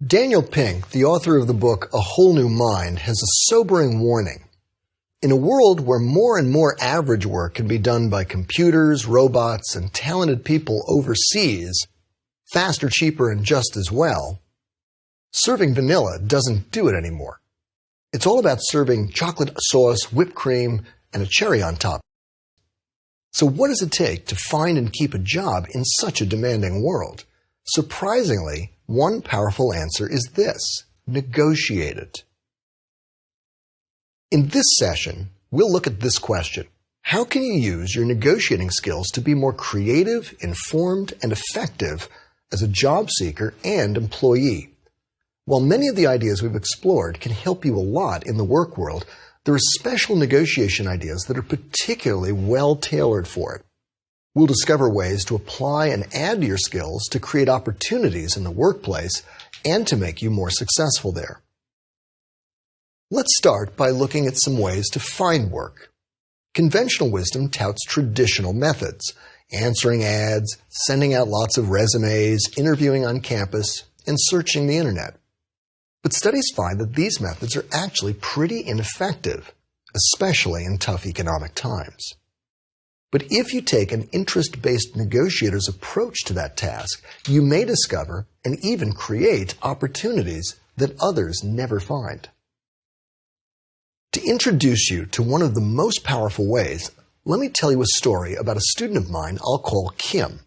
Daniel Pink, the author of the book A Whole New Mind, has a sobering warning. In a world where more and more average work can be done by computers, robots, and talented people overseas, faster, cheaper, and just as well, serving vanilla doesn't do it anymore. It's all about serving chocolate sauce, whipped cream, and a cherry on top. So what does it take to find and keep a job in such a demanding world? Surprisingly, one powerful answer is this: negotiate it. In this session, we'll look at this question: how can you use your negotiating skills to be more creative, informed, and effective as a job seeker and employee? While many of the ideas we've explored can help you a lot in the work world, there are special negotiation ideas that are particularly well tailored for it. We'll discover ways to apply and add to your skills to create opportunities in the workplace and to make you more successful there. Let's start by looking at some ways to find work. Conventional wisdom touts traditional methods: answering ads, sending out lots of resumes, interviewing on campus, and searching the internet. But studies find that these methods are actually pretty ineffective, especially in tough economic times. But if you take an interest-based negotiator's approach to that task, you may discover and even create opportunities that others never find. To introduce you to one of the most powerful ways, let me tell you a story about a student of mine I'll call Kim.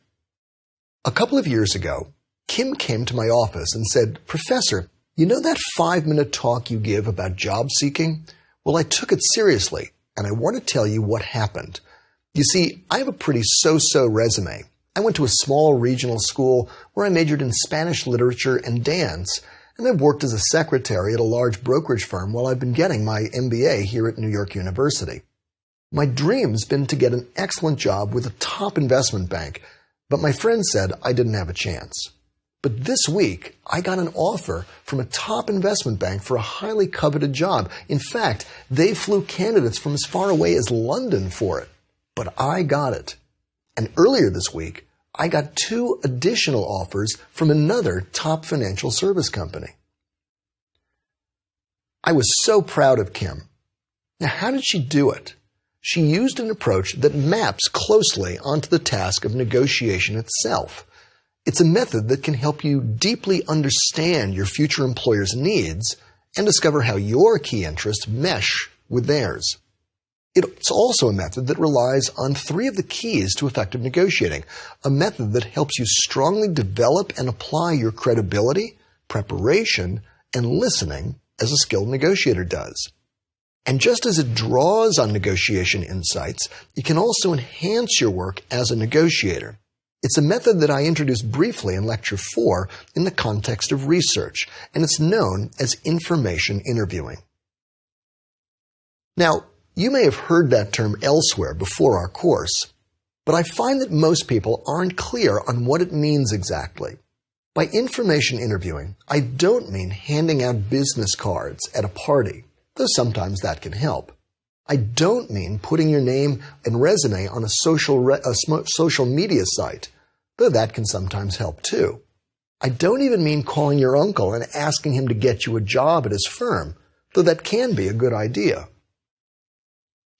A couple of years ago, Kim came to my office and said, "Professor, you know that 5-minute talk you give about job seeking? Well, I took it seriously, and I want to tell you what happened. You see, I have a pretty so-so resume. I went to a small regional school where I majored in Spanish literature and dance, and I've worked as a secretary at a large brokerage firm while I've been getting my MBA here at New York University. My dream's been to get an excellent job with a top investment bank, but my friend said I didn't have a chance. But this week, I got an offer from a top investment bank for a highly coveted job. In fact, they flew candidates from as far away as London for it. But I got it. And earlier this week, I got 2 additional offers from another top financial service company." I was so proud of Kim. Now, how did she do it? She used an approach that maps closely onto the task of negotiation itself. It's a method that can help you deeply understand your future employer's needs and discover how your key interests mesh with theirs. It's also a method that relies on 3 of the keys to effective negotiating, a method that helps you strongly develop and apply your credibility, preparation, and listening as a skilled negotiator does. And just as it draws on negotiation insights, it can also enhance your work as a negotiator. It's a method that I introduced briefly in Lecture 4 in the context of research, and it's known as information interviewing. Now, you may have heard that term elsewhere before our course, but I find that most people aren't clear on what it means exactly. By information interviewing, I don't mean handing out business cards at a party, though sometimes that can help. I don't mean putting your name and resume on a social media site, though that can sometimes help too. I don't even mean calling your uncle and asking him to get you a job at his firm, though that can be a good idea.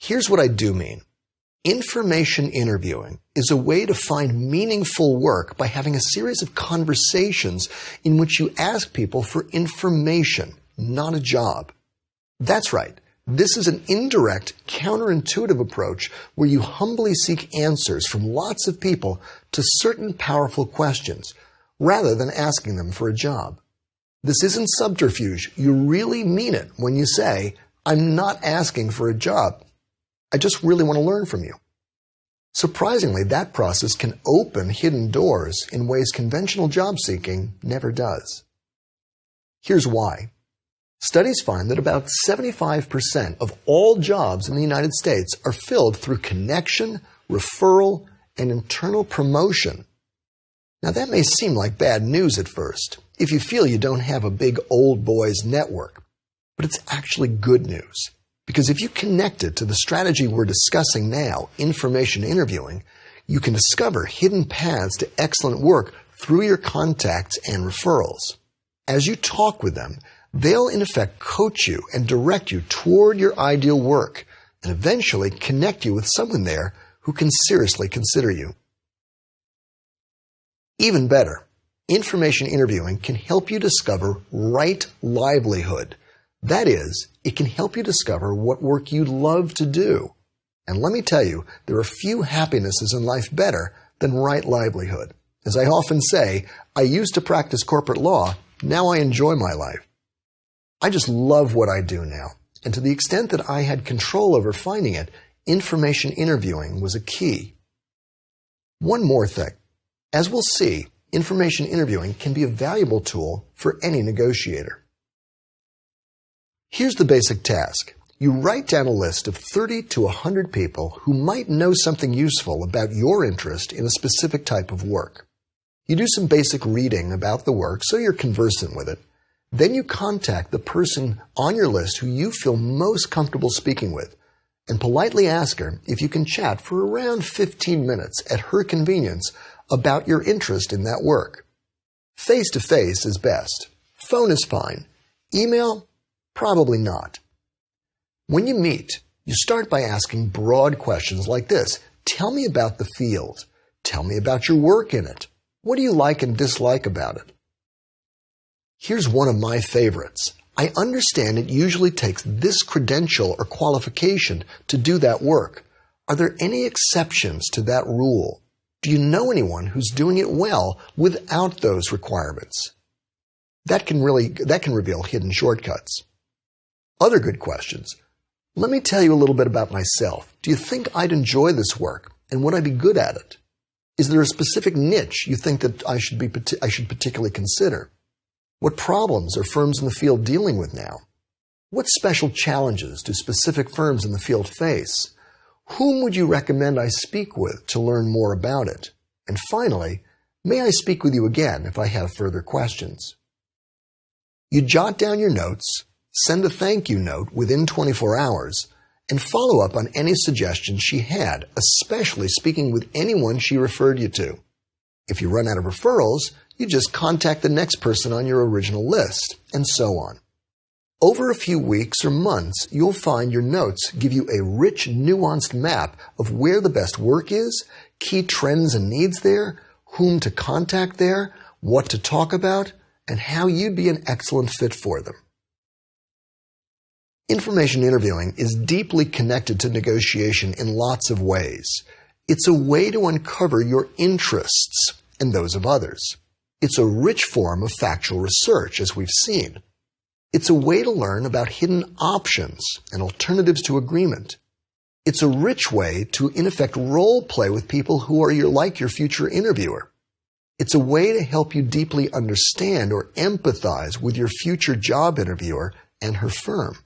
Here's what I do mean. Information interviewing is a way to find meaningful work by having a series of conversations in which you ask people for information, not a job. That's right. This is an indirect, counterintuitive approach where you humbly seek answers from lots of people to certain powerful questions, rather than asking them for a job. This isn't subterfuge. You really mean it when you say, "I'm not asking for a job. I just really want to learn from you." Surprisingly, that process can open hidden doors in ways conventional job seeking never does. Here's why. Studies find that about 75% of all jobs in the United States are filled through connection, referral, and internal promotion. Now, that may seem like bad news at first, if you feel you don't have a big old boys network, but it's actually good news. Because if you connect it to the strategy we're discussing now, information interviewing, you can discover hidden paths to excellent work through your contacts and referrals. As you talk with them, they'll in effect coach you and direct you toward your ideal work and eventually connect you with someone there who can seriously consider you. Even better, information interviewing can help you discover right livelihood. That is, it can help you discover what work you love to do. And let me tell you, there are few happinesses in life better than right livelihood. As I often say, I used to practice corporate law, now I enjoy my life. I just love what I do now, and to the extent that I had control over finding it, information interviewing was a key. One more thing. As we'll see, information interviewing can be a valuable tool for any negotiator. Here's the basic task. You write down a list of 30 to 100 people who might know something useful about your interest in a specific type of work. You do some basic reading about the work so you're conversant with it. Then you contact the person on your list who you feel most comfortable speaking with and politely ask her if you can chat for around 15 minutes at her convenience about your interest in that work. Face-to-face is best. Phone is fine. Email? Probably not. When you meet, you start by asking broad questions like this. Tell me about the field. Tell me about your work in it. What do you like and dislike about it? Here's one of my favorites. I understand it usually takes this credential or qualification to do that work. Are there any exceptions to that rule? Do you know anyone who's doing it well without those requirements? That can reveal hidden shortcuts. Other good questions. Let me tell you a little bit about myself. Do you think I'd enjoy this work, and would I be good at it? Is there a specific niche you think that I should particularly consider? What problems are firms in the field dealing with now? What special challenges do specific firms in the field face? Whom would you recommend I speak with to learn more about it? And finally, may I speak with you again if I have further questions? You jot down your notes, send a thank you note within 24 hours, and follow up on any suggestions she had, especially speaking with anyone she referred you to. If you run out of referrals, you just contact the next person on your original list, and so on. Over a few weeks or months, you'll find your notes give you a rich, nuanced map of where the best work is, key trends and needs there, whom to contact there, what to talk about, and how you'd be an excellent fit for them. Information interviewing is deeply connected to negotiation in lots of ways. It's a way to uncover your interests and those of others. It's a rich form of factual research, as we've seen. It's a way to learn about hidden options and alternatives to agreement. It's a rich way to, in effect, role play with people who are like your future interviewer. It's a way to help you deeply understand or empathize with your future job interviewer and her firm.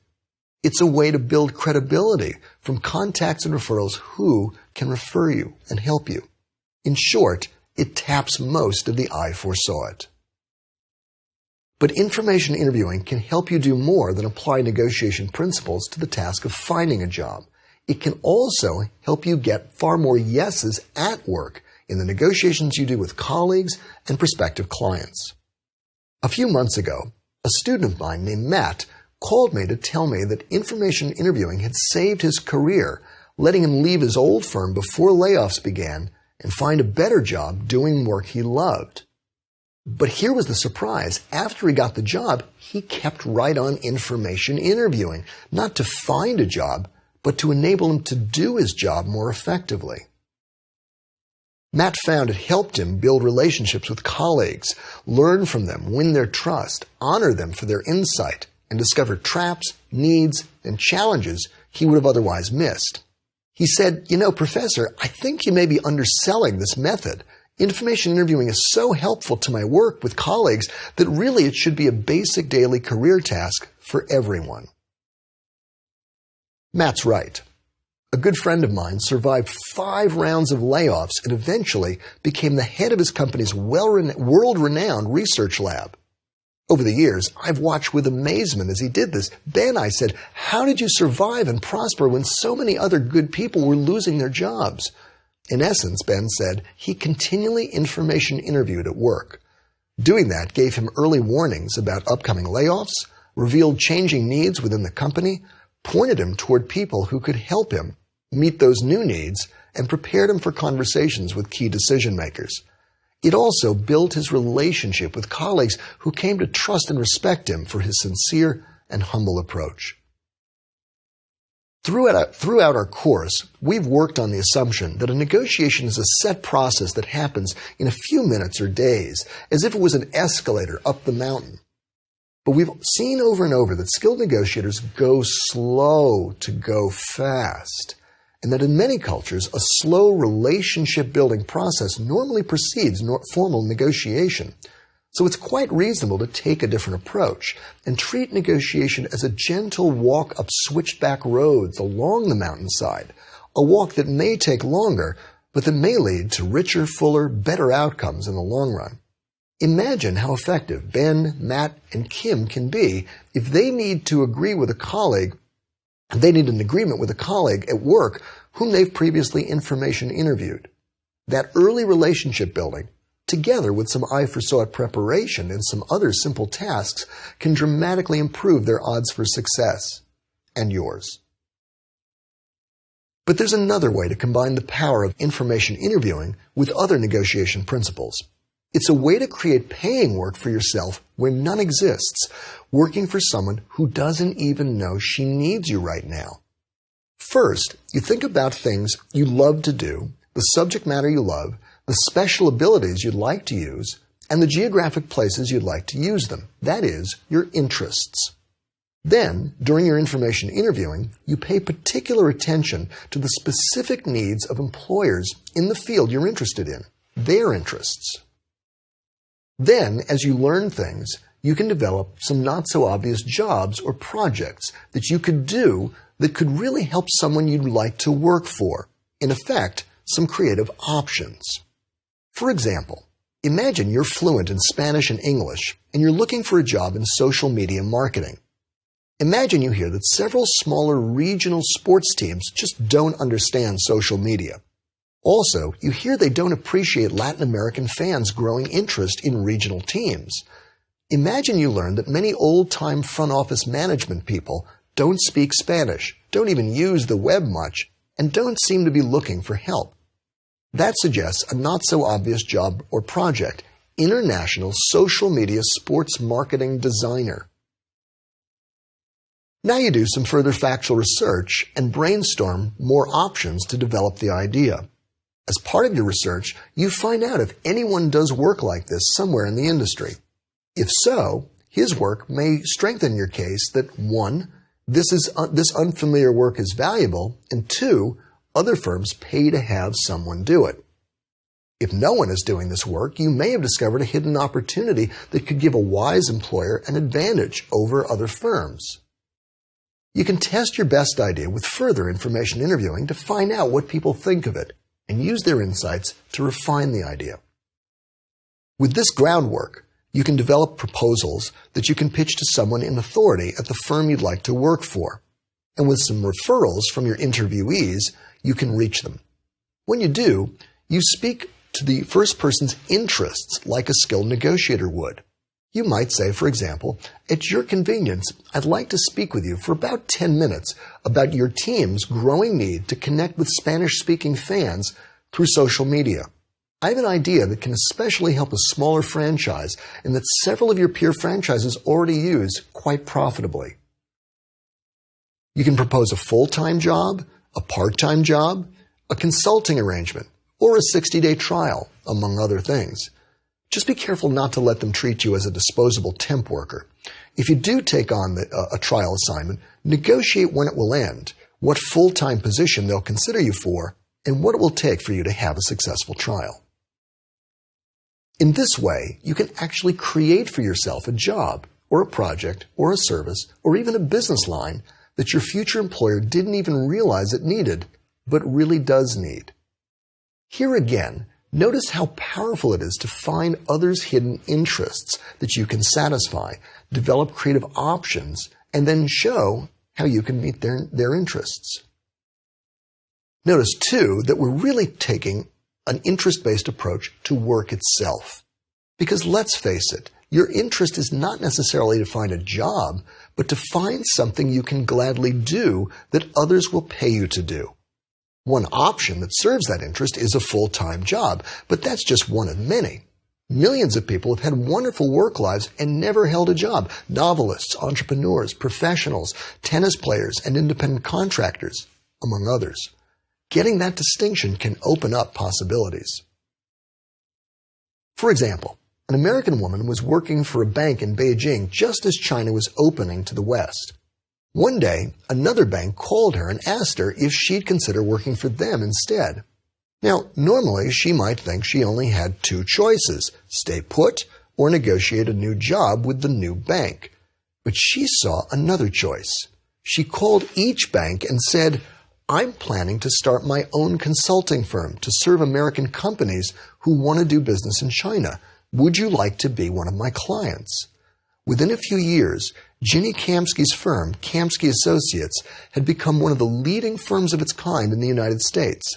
It's a way to build credibility from contacts and referrals who can refer you and help you. In short, it taps most of the I foresaw it. But information interviewing can help you do more than apply negotiation principles to the task of finding a job. It can also help you get far more yeses at work in the negotiations you do with colleagues and prospective clients. A few months ago, a student of mine named Matt called me to tell me that information interviewing had saved his career, letting him leave his old firm before layoffs began and find a better job doing work he loved. But here was the surprise. After he got the job, he kept right on information interviewing, not to find a job, but to enable him to do his job more effectively. Matt found it helped him build relationships with colleagues, learn from them, win their trust, honor them for their insight, and discover traps, needs, and challenges he would have otherwise missed. He said, Professor, I think you may be underselling this method. Information interviewing is so helpful to my work with colleagues that really it should be a basic daily career task for everyone. Matt's right. A good friend of mine survived 5 rounds of layoffs and eventually became the head of his company's world-renowned research lab. Over the years, I've watched with amazement as he did this. Ben, I said, how did you survive and prosper when so many other good people were losing their jobs? In essence, Ben said, he continually information interviewed at work. Doing that gave him early warnings about upcoming layoffs, revealed changing needs within the company, pointed him toward people who could help him meet those new needs, and prepared him for conversations with key decision makers. It also built his relationship with colleagues who came to trust and respect him for his sincere and humble approach. Throughout our course, we've worked on the assumption that a negotiation is a set process that happens in a few minutes or days, as if it was an escalator up the mountain. But we've seen over and over that skilled negotiators go slow to go fast, and that in many cultures, a slow relationship-building process normally precedes formal negotiation. So it's quite reasonable to take a different approach and treat negotiation as a gentle walk up switched-back roads along the mountainside, a walk that may take longer, but that may lead to richer, fuller, better outcomes in the long run. Imagine how effective Ben, Matt, and Kim can be if they need an agreement with a colleague at work whom they've previously information interviewed. That early relationship building, together with some eye for SWOT preparation and some other simple tasks, can dramatically improve their odds for success, and yours. But there's another way to combine the power of information interviewing with other negotiation principles. It's a way to create paying work for yourself where none exists, working for someone who doesn't even know she needs you right now. First, you think about things you love to do, the subject matter you love, the special abilities you'd like to use, and the geographic places you'd like to use them. That is, your interests. Then, during your information interviewing, you pay particular attention to the specific needs of employers in the field you're interested in, their interests. Then, as you learn things, you can develop some not-so-obvious jobs or projects that you could do that could really help someone you'd like to work for. In effect, some creative options. For example, imagine you're fluent in Spanish and English, and you're looking for a job in social media marketing. Imagine you hear that several smaller regional sports teams just don't understand social media. Also, you hear they don't appreciate Latin American fans' growing interest in regional teams. Imagine you learn that many old-time front office management people don't speak Spanish, don't even use the web much, and don't seem to be looking for help. That suggests a not-so-obvious job or project, international social media sports marketing designer. Now you do some further factual research and brainstorm more options to develop the idea. As part of your research, you find out if anyone does work like this somewhere in the industry. If so, his work may strengthen your case that 1, this unfamiliar work is valuable, and 2, other firms pay to have someone do it. If no one is doing this work, you may have discovered a hidden opportunity that could give a wise employer an advantage over other firms. You can test your best idea with further information interviewing to find out what people think of it and use their insights to refine the idea. With this groundwork, you can develop proposals that you can pitch to someone in authority at the firm you'd like to work for. And with some referrals from your interviewees, you can reach them. When you do, you speak to the first person's interests like a skilled negotiator would. You might say, for example, at your convenience, I'd like to speak with you for about 10 minutes about your team's growing need to connect with Spanish-speaking fans through social media. I have an idea that can especially help a smaller franchise and that several of your peer franchises already use quite profitably. You can propose a full-time job, a part-time job, a consulting arrangement, or a 60-day trial, among other things. Just be careful not to let them treat you as a disposable temp worker. If you do take on a trial assignment, negotiate when it will end, what full-time position they'll consider you for, and what it will take for you to have a successful trial. In this way, you can actually create for yourself a job, or a project, or a service, or even a business line that your future employer didn't even realize it needed, but really does need. Here again, notice how powerful it is to find others' hidden interests that you can satisfy, develop creative options, and then show how you can meet their interests. Notice, too, that we're really taking an interest-based approach to work itself. Because let's face it, your interest is not necessarily to find a job, but to find something you can gladly do that others will pay you to do. One option that serves that interest is a full-time job, but that's just one of many. Millions of people have had wonderful work lives and never held a job. Novelists, entrepreneurs, professionals, tennis players, and independent contractors, among others. Getting that distinction can open up possibilities. For example, an American woman was working for a bank in Beijing just as China was opening to the West. One day, another bank called her and asked her if she'd consider working for them instead. Now, normally she might think she only had two choices, stay put or negotiate a new job with the new bank. But she saw another choice. She called each bank and said, I'm planning to start my own consulting firm to serve American companies who want to do business in China. Would you like to be one of my clients? Within a few years, Ginny Kamsky's firm, Kamsky Associates, had become one of the leading firms of its kind in the United States.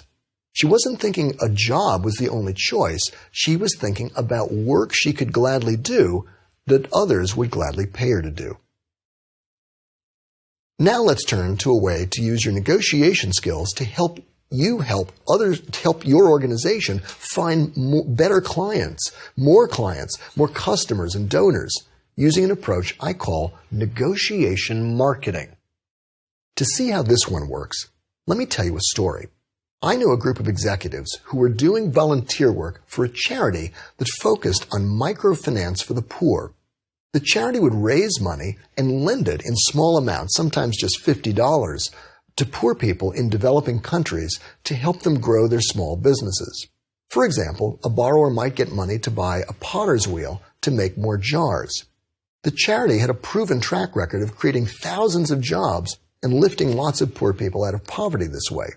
She wasn't thinking a job was the only choice. She was thinking about work she could gladly do that others would gladly pay her to do. Now let's turn to a way to use your negotiation skills to help your organization find better clients, more customers and donors, using an approach I call negotiation marketing. To see how this one works, let me tell you a story. I knew a group of executives who were doing volunteer work for a charity that focused on microfinance for the poor. The charity would raise money and lend it in small amounts, sometimes just $50, to poor people in developing countries to help them grow their small businesses. For example, a borrower might get money to buy a potter's wheel to make more jars. The charity had a proven track record of creating thousands of jobs and lifting lots of poor people out of poverty this way.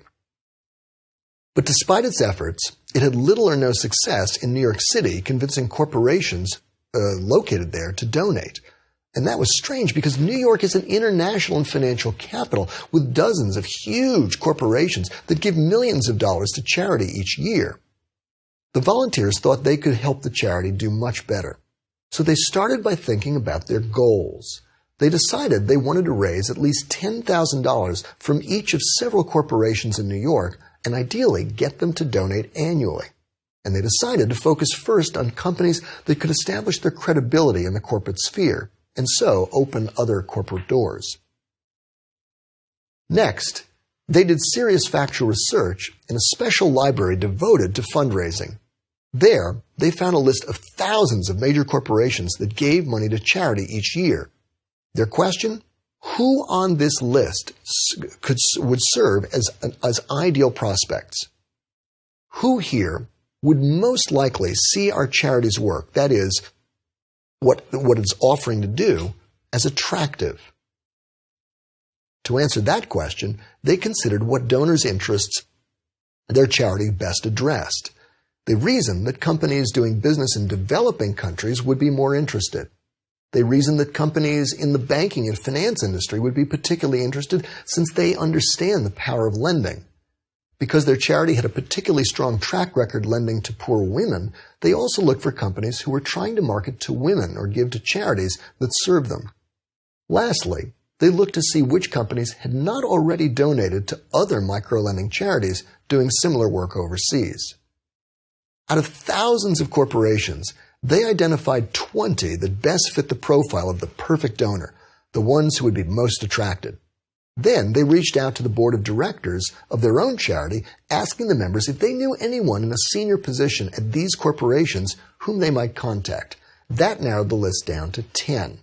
But despite its efforts, it had little or no success in New York City convincing corporations located there to donate. And that was strange because New York is an international and financial capital with dozens of huge corporations that give millions of dollars to charity each year. The volunteers thought they could help the charity do much better. So they started by thinking about their goals. They decided they wanted to raise at least $10,000 from each of several corporations in New York and ideally get them to donate annually. And they decided to focus first on companies that could establish their credibility in the corporate sphere and so open other corporate doors. Next, they did serious factual research in a special library devoted to fundraising. There, they found a list of thousands of major corporations that gave money to charity each year. Their question? Who on this list would serve as ideal prospects? Who here would most likely see our charity's work, that is, what it's offering to do, as attractive? To answer that question, they considered what donors' interests their charity best addressed. They reasoned that companies doing business in developing countries would be more interested. They reasoned that companies in the banking and finance industry would be particularly interested since they understand the power of lending. Because their charity had a particularly strong track record lending to poor women, they also looked for companies who were trying to market to women or give to charities that serve them. Lastly, they looked to see which companies had not already donated to other microlending charities doing similar work overseas. Out of thousands of corporations, they identified 20 that best fit the profile of the perfect donor, the ones who would be most attracted. Then they reached out to the board of directors of their own charity, asking the members if they knew anyone in a senior position at these corporations whom they might contact. That narrowed the list down to 10.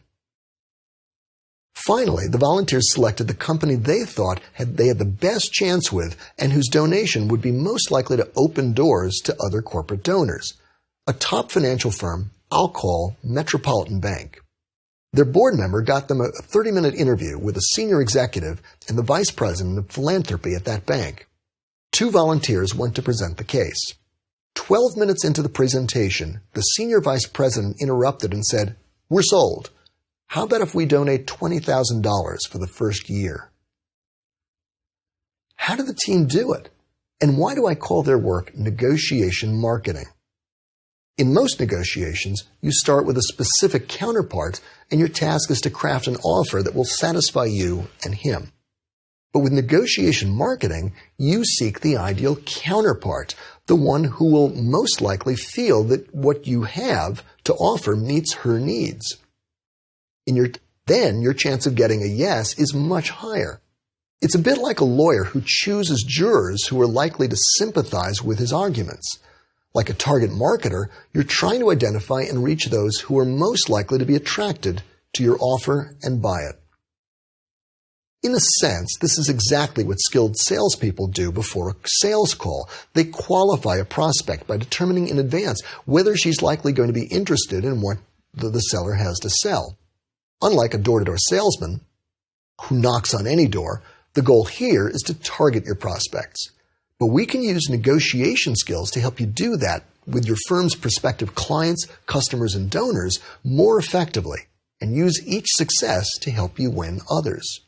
Finally, the volunteers selected the company they thought they had the best chance with and whose donation would be most likely to open doors to other corporate donors. A top financial firm I'll call Metropolitan Bank. Their board member got them a 30-minute interview with a senior executive and the vice president of philanthropy at that bank. 2 volunteers went to present the case. 12 minutes into the presentation, the senior vice president interrupted and said, "We're sold. How about if we donate $20,000 for the first year?" How did the team do it? And why do I call their work negotiation marketing? In most negotiations, you start with a specific counterpart, and your task is to craft an offer that will satisfy you and him. But with negotiation marketing, you seek the ideal counterpart, the one who will most likely feel that what you have to offer meets her needs. Then your chance of getting a yes is much higher. It's a bit like a lawyer who chooses jurors who are likely to sympathize with his arguments. Like a target marketer, you're trying to identify and reach those who are most likely to be attracted to your offer and buy it. In a sense, this is exactly what skilled salespeople do before a sales call. They qualify a prospect by determining in advance whether she's likely going to be interested in what the seller has to sell. Unlike a door-to-door salesman who knocks on any door, the goal here is to target your prospects. But we can use negotiation skills to help you do that with your firm's prospective clients, customers, and donors more effectively, and use each success to help you win others.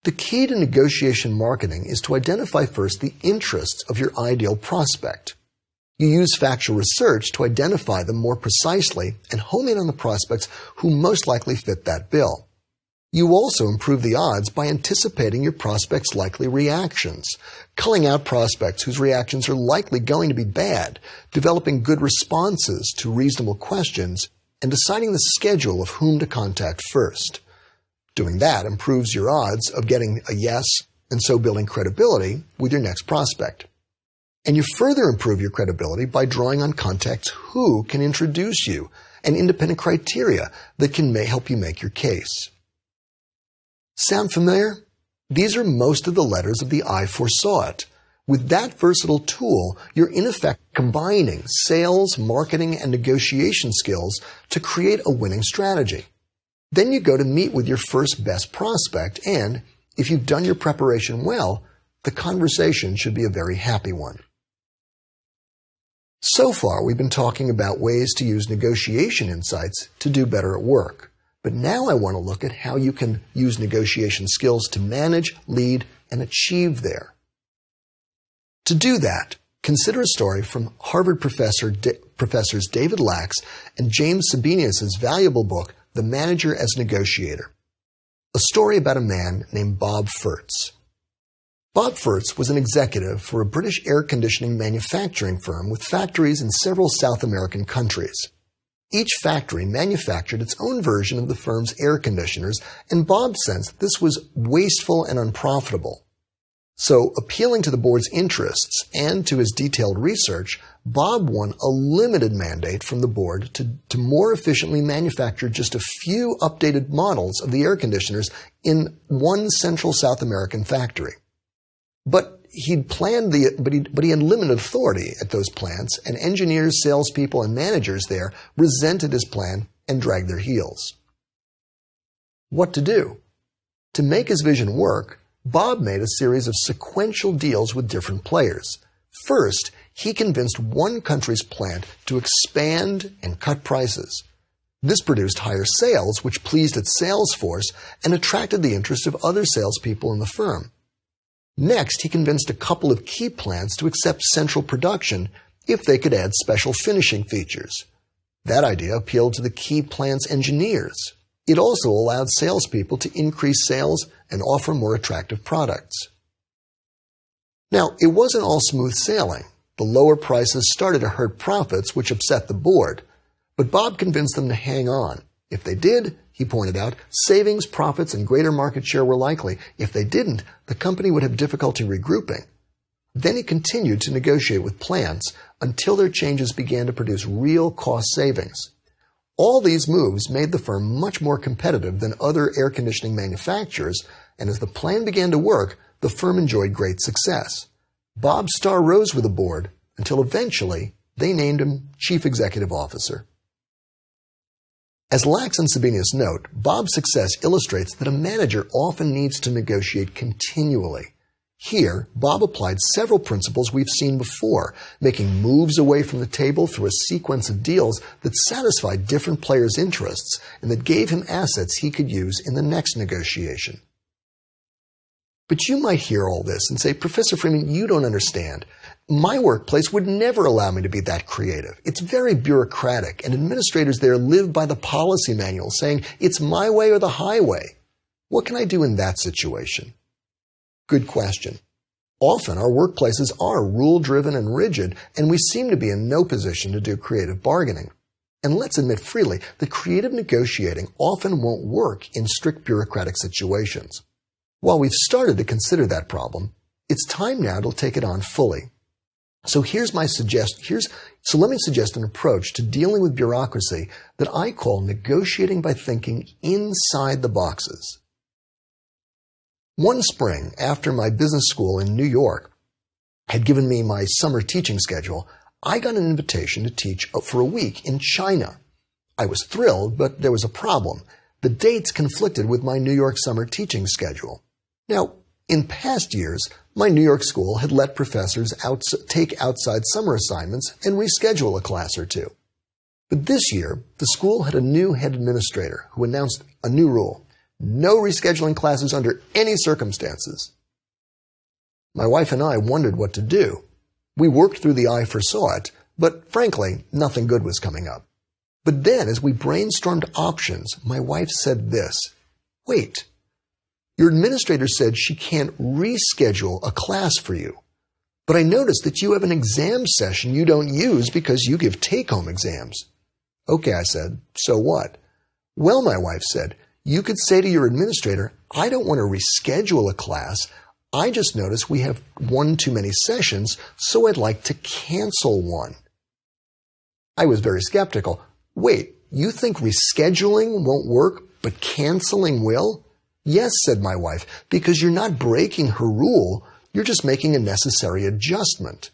The key to negotiation marketing is to identify first the interests of your ideal prospect. You use factual research to identify them more precisely and home in on the prospects who most likely fit that bill. You also improve the odds by anticipating your prospects' likely reactions, culling out prospects whose reactions are likely going to be bad, developing good responses to reasonable questions, and deciding the schedule of whom to contact first. Doing that improves your odds of getting a yes and so building credibility with your next prospect. And you further improve your credibility by drawing on contacts who can introduce you and independent criteria that can help you make your case. Sound familiar? These are most of the letters of the I foresaw it. With that versatile tool, you're in effect combining sales, marketing, and negotiation skills to create a winning strategy. Then you go to meet with your first best prospect, and if you've done your preparation well, the conversation should be a very happy one. So far, we've been talking about ways to use negotiation insights to do better at work. But now I want to look at how you can use negotiation skills to manage, lead, and achieve there. To do that, consider a story from Harvard professors David Lax and James Sabinius' valuable book, The Manager as Negotiator. A story about a man named Bob Furtz. Bob Furtz was an executive for a British air conditioning manufacturing firm with factories in several South American countries. Each factory manufactured its own version of the firm's air conditioners, and Bob sensed this was wasteful and unprofitable. So, appealing to the board's interests and to his detailed research, Bob won a limited mandate from the board to more efficiently manufacture just a few updated models of the air conditioners in one central South American factory. But he had limited authority at those plants, and engineers, salespeople, and managers there resented his plan and dragged their heels. What to do? To make his vision work, Bob made a series of sequential deals with different players. First, he convinced one country's plant to expand and cut prices. This produced higher sales, which pleased its sales force and attracted the interest of other salespeople in the firm. Next, he convinced a couple of key plants to accept central production if they could add special finishing features. That idea appealed to the key plant's engineers. It also allowed salespeople to increase sales and offer more attractive products. Now, it wasn't all smooth sailing. The lower prices started to hurt profits, which upset the board. But Bob convinced them to hang on. If they did, he pointed out, savings, profits, and greater market share were likely. If they didn't, the company would have difficulty regrouping. Then he continued to negotiate with plants until their changes began to produce real cost savings. All these moves made the firm much more competitive than other air conditioning manufacturers, and as the plan began to work, the firm enjoyed great success. Bob's star rose with the board until eventually they named him Chief Executive Officer. As Lax and Sabinius note, Bob's success illustrates that a manager often needs to negotiate continually. Here, Bob applied several principles we've seen before, making moves away from the table through a sequence of deals that satisfied different players' interests and that gave him assets he could use in the next negotiation. But you might hear all this and say, Professor Freeman, you don't understand. My workplace would never allow me to be that creative. It's very bureaucratic, and administrators there live by the policy manual saying, it's my way or the highway. What can I do in that situation? Good question. Often our workplaces are rule-driven and rigid, and we seem to be in no position to do creative bargaining. And let's admit freely that creative negotiating often won't work in strict bureaucratic situations. While we've started to consider that problem, it's time now to take it on fully. So let me suggest an approach to dealing with bureaucracy that I call negotiating by thinking inside the boxes. One spring, after my business school in New York had given me my summer teaching schedule, I got an invitation to teach for a week in China. I was thrilled, but there was a problem. The dates conflicted with my New York summer teaching schedule. Now, in past years, my New York school had let professors take outside summer assignments and reschedule a class or two. But this year, the school had a new head administrator who announced a new rule. No rescheduling classes under any circumstances. My wife and I wondered what to do. We worked through the I foresaw it, but frankly, nothing good was coming up. But then, as we brainstormed options, my wife said this, "Wait, your administrator said she can't reschedule a class for you. But I noticed that you have an exam session you don't use because you give take-home exams." "Okay," I said, "so what?" "Well," my wife said, "you could say to your administrator, I don't want to reschedule a class. I just noticed we have one too many sessions, so I'd like to cancel one." I was very skeptical. "Wait, you think rescheduling won't work, but canceling will?" "Yes," said my wife, "because you're not breaking her rule, you're just making a necessary adjustment."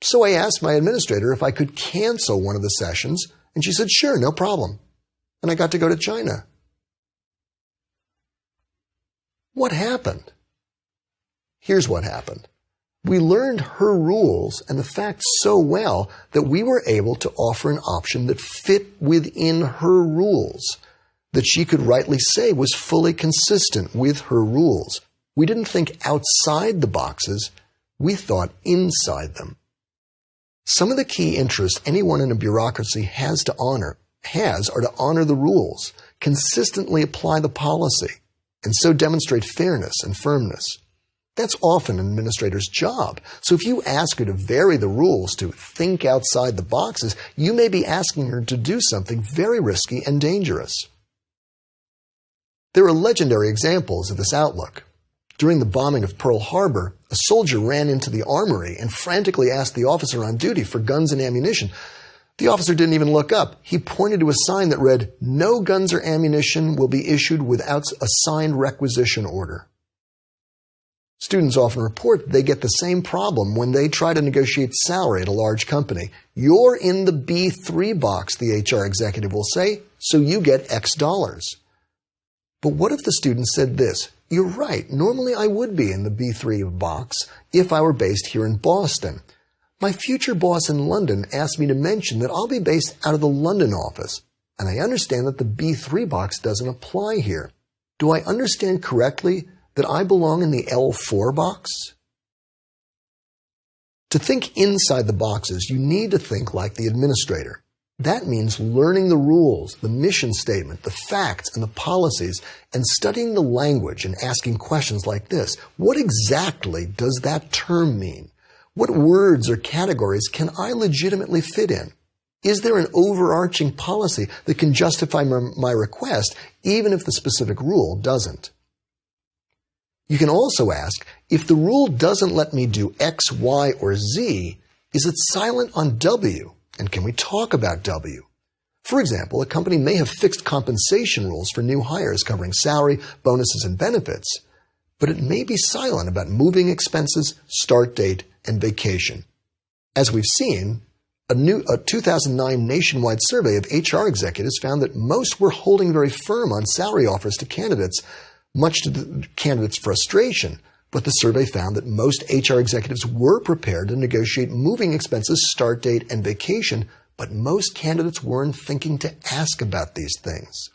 So I asked my administrator if I could cancel one of the sessions, and she said, "Sure, no problem." And I got to go to China. What happened? Here's what happened. We learned her rules and the facts so well that we were able to offer an option that fit within her rules, that she could rightly say was fully consistent with her rules. We didn't think outside the boxes, we thought inside them. Some of the key interests anyone in a bureaucracy are to honor the rules, consistently apply the policy, and so demonstrate fairness and firmness. That's often an administrator's job. So if you ask her to vary the rules, to think outside the boxes, you may be asking her to do something very risky and dangerous. There are legendary examples of this outlook. During the bombing of Pearl Harbor, a soldier ran into the armory and frantically asked the officer on duty for guns and ammunition. The officer didn't even look up. He pointed to a sign that read, "No guns or ammunition will be issued without a signed requisition order." Students often report they get the same problem when they try to negotiate salary at a large company. "You're in the B3 box," the HR executive will say, "so you get X dollars." But what if the student said this, "You're right, normally I would be in the B3 box if I were based here in Boston. My future boss in London asked me to mention that I'll be based out of the London office, and I understand that the B3 box doesn't apply here. Do I understand correctly that I belong in the L4 box?" To think inside the boxes, you need to think like the administrator. That means learning the rules, the mission statement, the facts, and the policies, and studying the language and asking questions like this. What exactly does that term mean? What words or categories can I legitimately fit in? Is there an overarching policy that can justify my request, even if the specific rule doesn't? You can also ask, if the rule doesn't let me do X, Y, or Z, is it silent on W? And can we talk about W? For example, a company may have fixed compensation rules for new hires covering salary, bonuses, and benefits, but it may be silent about moving expenses, start date, and vacation. As we've seen, a 2009 nationwide survey of HR executives found that most were holding very firm on salary offers to candidates, much to the candidates' frustration. But the survey found that most HR executives were prepared to negotiate moving expenses, start date, and vacation, but most candidates weren't thinking to ask about these things.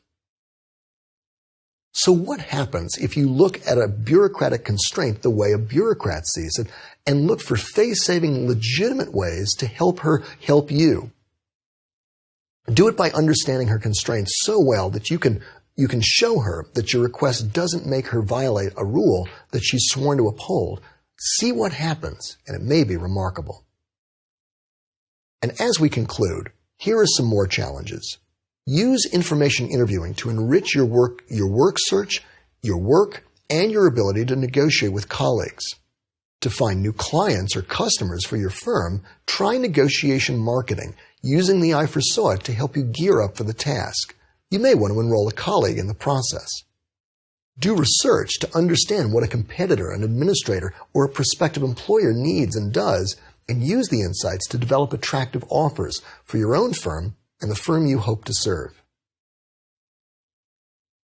So what happens if you look at a bureaucratic constraint the way a bureaucrat sees it and look for face-saving, legitimate ways to help her help you? Do it by understanding her constraints so well that you can show her that your request doesn't make her violate a rule that she's sworn to uphold. See what happens, and it may be remarkable. And as we conclude, here are some more challenges. Use information interviewing to enrich your work search, your work, and your ability to negotiate with colleagues. To find new clients or customers for your firm, try negotiation marketing, using the I foresaw it to help you gear up for the task. You may want to enroll a colleague in the process. Do research to understand what a competitor, an administrator, or a prospective employer needs and does, and use the insights to develop attractive offers for your own firm and the firm you hope to serve.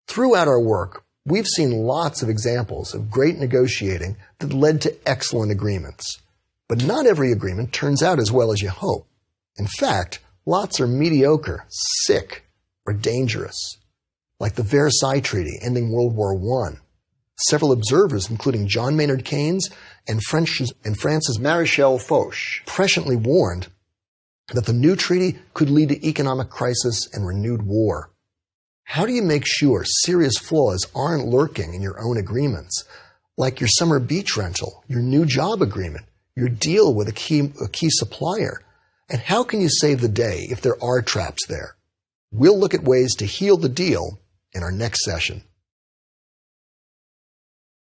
Throughout our work, we've seen lots of examples of great negotiating that led to excellent agreements. But not every agreement turns out as well as you hope. In fact, lots are mediocre, sick, or dangerous, like the Versailles Treaty ending World War I. Several observers, including John Maynard Keynes and Francis Maréchal Foch, presciently warned that the new treaty could lead to economic crisis and renewed war. How do you make sure serious flaws aren't lurking in your own agreements, like your summer beach rental, your new job agreement, your deal with a key supplier? And how can you save the day if there are traps there? We'll look at ways to heal the deal in our next session.